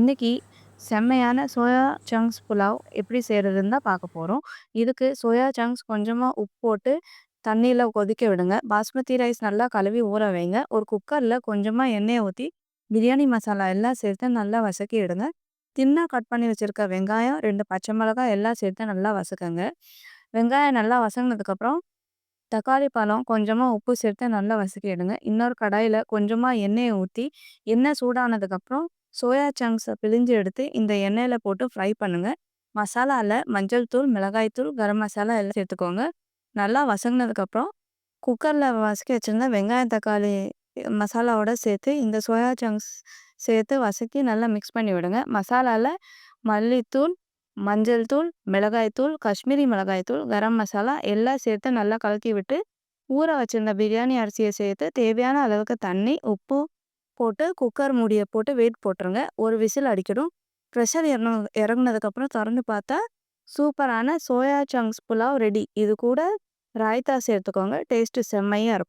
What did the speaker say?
இன்னைக்கு செம்மையான soya chunks pulao எப்படி செய்கிறதுன்னு தான் பார்க்க போகிறோம். இதுக்கு சோயா சங்க்ஸ் கொஞ்சமாக உப்பு போட்டு தண்ணியில் கொதிக்க விடுங்க. பாஸ்மதி ரைஸ் நல்லா கழுவி ஊற வைங்க. ஒரு குக்கரில் கொஞ்சமாக எண்ணெயை ஊற்றி பிரியாணி மசாலா எல்லாம் சேர்த்து நல்லா வசக்கி விடுங்க. தின்னாக கட் பண்ணி வச்சுருக்க வெங்காயம் 2 பச்சை மிளகாய் எல்லாம் சேர்த்து நல்லா வசக்குங்க. வெங்காயம் நல்லா வசங்கினதுக்கப்புறம் தக்காளி பழம் கொஞ்சமாக உப்பு சேர்த்து நல்லா வதக்கிடுங்க. இன்னொரு கடாயில் கொஞ்சமாக எண்ணெயை ஊற்றி எண்ணெய் சூடானதுக்கப்புறம் சோயா சங்க்ஸை பிழிஞ்சு எடுத்து இந்த எண்ணெயில் போட்டு ஃப்ரை பண்ணுங்க. மசாலாவில் மஞ்சள் தூள், மிளகாய் தூள், கரம் மசாலா எல்லாம் சேர்த்துக்கோங்க. நல்லா வசங்கினதுக்கப்புறம் குக்கரில் வதக்கி வச்சுருந்த வெங்காயம் தக்காளி மசாலாவோட சேர்த்து இந்த சோயா சங்க்ஸ் சேர்த்து வதக்கி நல்லா மிக்ஸ் பண்ணி விடுங்க. மசாலாவில் மல்லித்தூள், மஞ்சள் தூள், மிளகாய் தூள், காஷ்மீரி மிளகாய் தூள், கரம் மசாலா எல்லாம் சேர்த்து நல்லா கலக்கி விட்டு ஊற வச்சிருந்த பிரியாணி அரிசியை சேர்த்து தேவையான அளவுக்கு தண்ணி, உப்பு போட்டு குக்கர் மூடியை போட்டு வெயிட் போட்டுருங்க. ஒரு விசில் அடிக்கணும். ப்ரெஷர் இறங்குனதுக்கப்புறம் திறந்து பார்த்தா சூப்பரான சோயா சங்க்ஸ் புலாவ் ரெடி. இது கூட ராய்த்தா சேர்த்துக்கோங்க. டேஸ்ட்டு செம்மையாக இருக்கும்.